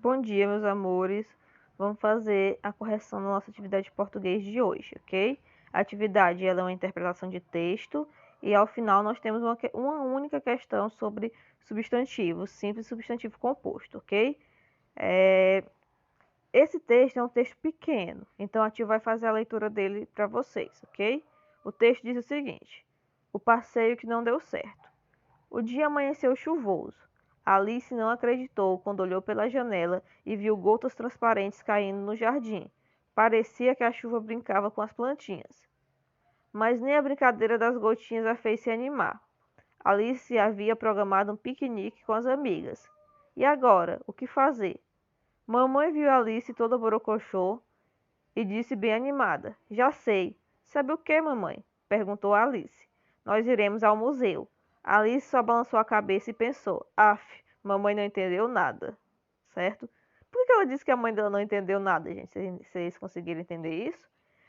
Bom dia, meus amores. Vamos fazer a correção da nossa atividade de português de hoje, ok? A atividade ela é uma interpretação de texto e ao final nós temos uma única questão sobre substantivo simples e substantivo composto, ok? Esse texto é um texto pequeno, então a tia vai fazer a leitura dele para vocês, ok? O texto diz o seguinte: o passeio que não deu certo. O dia amanheceu chuvoso. Alice não acreditou quando olhou pela janela e viu gotas transparentes caindo no jardim. Parecia que a chuva brincava com as plantinhas. Mas nem a brincadeira das gotinhas a fez se animar. Alice havia programado um piquenique com as amigas. E agora, o que fazer? Mamãe viu Alice toda borocochô e disse bem animada: Já sei. Sabe o que, mamãe? Perguntou Alice. Nós iremos ao museu. Alice só balançou a cabeça e pensou: Af, mamãe não entendeu nada. Certo? Por que ela disse que a mãe dela não entendeu nada, gente? Vocês conseguiram entender isso?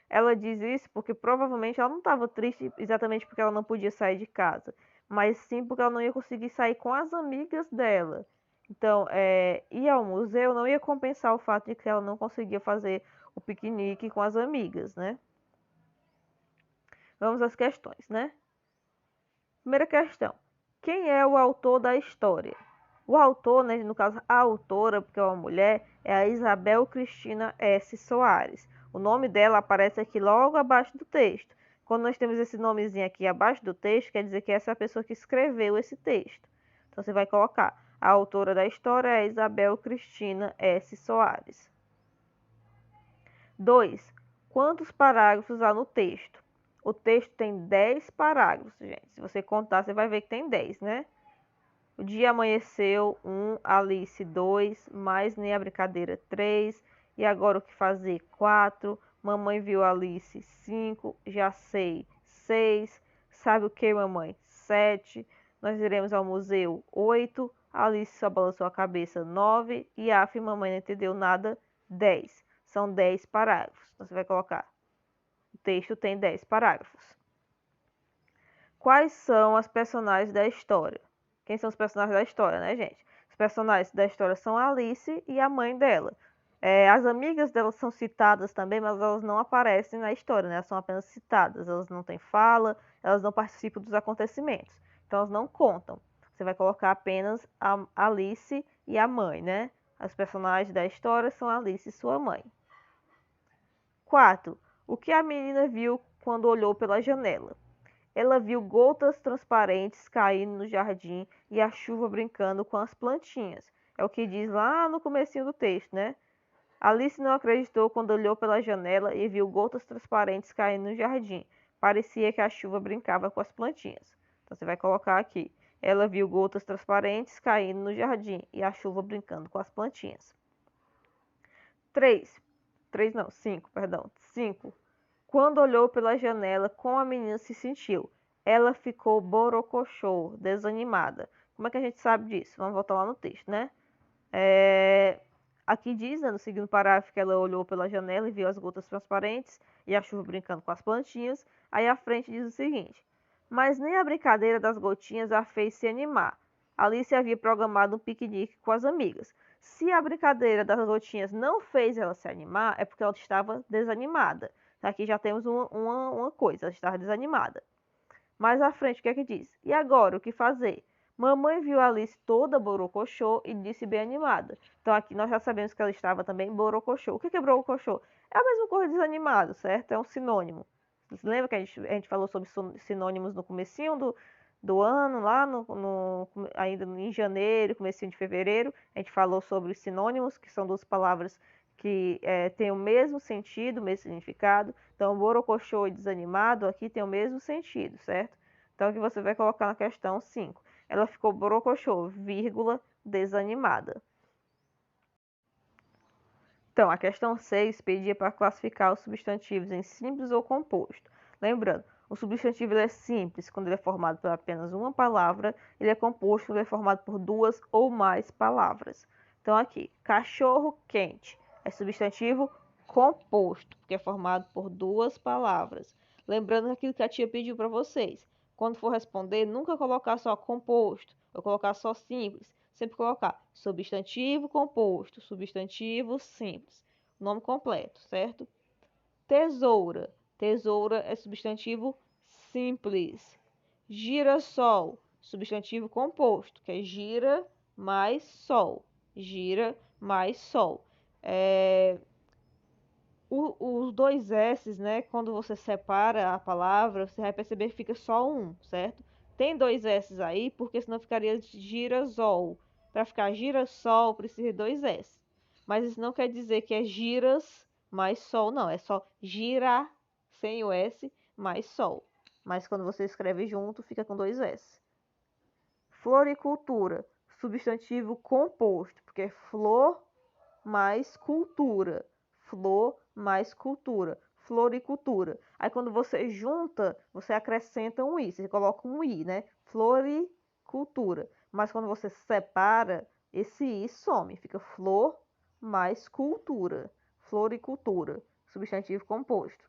Ela diz isso porque provavelmente ela não estava triste exatamente porque ela não podia sair de casa, mas sim porque ela não ia conseguir sair com as amigas dela. Então, ir ao museu não ia compensar o fato de que ela não conseguia fazer o piquenique com as amigas, né? Vamos às questões, né? Primeira questão: quem é o autor da história? O autor, né, no caso a autora, porque é uma mulher, é a Isabel Cristina S. Soares. O nome dela aparece aqui logo abaixo do texto. Quando nós temos esse nomezinho aqui abaixo do texto, quer dizer que essa é a pessoa que escreveu esse texto. Então você vai colocar: a autora da história é Isabel Cristina S. Soares. 2. Quantos parágrafos há no texto? O texto tem 10 parágrafos, gente. Se você contar, você vai ver que tem 10, né? O dia amanheceu, 1, Alice, 2, mais nem a brincadeira, 3, e agora o que fazer, 4, mamãe viu Alice, 5, já sei, 6, sabe o que, mamãe, 7, nós iremos ao museu, 8, Alice só balançou a cabeça, 9, e af, mamãe não entendeu nada, 10. São 10 parágrafos. Então, você vai colocar: o texto tem 10 parágrafos. Quais são as personagens da história? Quem são os personagens da história, né, gente? Os personagens da história são a Alice e a mãe dela. As amigas dela são citadas também, mas elas não aparecem na história, né? Elas são apenas citadas. Elas não têm fala, elas não participam dos acontecimentos. Então, elas não contam. Você vai colocar apenas a Alice e a mãe, né? As personagens da história são a Alice e sua mãe. 4. O que a menina viu quando olhou pela janela? Ela viu gotas transparentes caindo no jardim e a chuva brincando com as plantinhas. É o que diz lá no comecinho do texto, né? Alice não acreditou quando olhou pela janela e viu gotas transparentes caindo no jardim. Parecia que a chuva brincava com as plantinhas. Então você vai colocar aqui: ela viu gotas transparentes caindo no jardim e a chuva brincando com as plantinhas. 3. 3 não, 5, perdão. 5. Quando olhou pela janela, como a menina se sentiu? Ela ficou borocochô, desanimada. Como é que a gente sabe disso? Vamos voltar lá no texto, né? Aqui diz, né, no segundo parágrafo, que ela olhou pela janela e viu as gotas transparentes e a chuva brincando com as plantinhas. Aí à frente diz o seguinte: mas nem a brincadeira das gotinhas a fez se animar. Alice havia programado um piquenique com as amigas. Se a brincadeira das gotinhas não fez ela se animar, é porque ela estava desanimada. Aqui já temos uma coisa: ela estava desanimada. Mais à frente, o que é que diz? E agora, o que fazer? Mamãe viu Alice toda borocochô e disse bem animada. Então aqui nós já sabemos que ela estava também borocochô. O que é borocochô? É a mesma coisa de desanimado, certo? É um sinônimo. Você lembra que a gente falou sobre sinônimos no comecinho do ano, lá ainda em janeiro, comecinho de fevereiro, a gente falou sobre os sinônimos, que são duas palavras que têm o mesmo sentido, o mesmo significado. Então, borocochô e desanimado aqui tem o mesmo sentido, certo? Então, aqui você vai colocar na questão 5. Ela ficou borocochô, vírgula, desanimada. Então, a questão 6 pedia para classificar os substantivos em simples ou composto. Lembrando, o substantivo é simples quando ele é formado por apenas uma palavra, ele é composto quando ele é formado por duas ou mais palavras. Então, aqui, cachorro quente é substantivo composto, porque é formado por duas palavras. Lembrando aquilo que a tia pediu para vocês. Quando for responder, nunca colocar só composto, ou colocar só simples. Sempre colocar substantivo composto, substantivo simples. Nome completo, certo? Tesoura. Tesoura é substantivo simples. Girassol, substantivo composto, que é gira mais sol. Gira mais sol. Os dois S's, né? Quando você separa a palavra, você vai perceber que fica só um, certo? Tem dois S's aí, porque senão ficaria girasol. Para ficar girassol, precisa de dois S. Mas isso não quer dizer que é giras mais sol, não. É só gira, sem o S, mais sol. Mas quando você escreve junto, fica com dois S. Floricultura, substantivo composto, porque é flor mais cultura. Flor mais cultura. Floricultura. Aí quando você junta, você acrescenta um i. Você coloca um i, né? Floricultura. Mas quando você separa, esse i some. Fica flor mais cultura. Floricultura. Substantivo composto.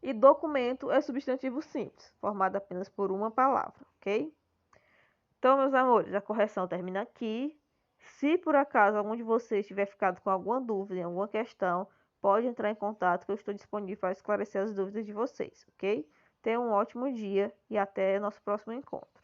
E documento é substantivo simples, formado apenas por uma palavra, ok? Então, meus amores, a correção termina aqui. Se por acaso algum de vocês tiver ficado com alguma dúvida em alguma questão, pode entrar em contato que eu estou disponível para esclarecer as dúvidas de vocês, ok? Tenham um ótimo dia e até nosso próximo encontro.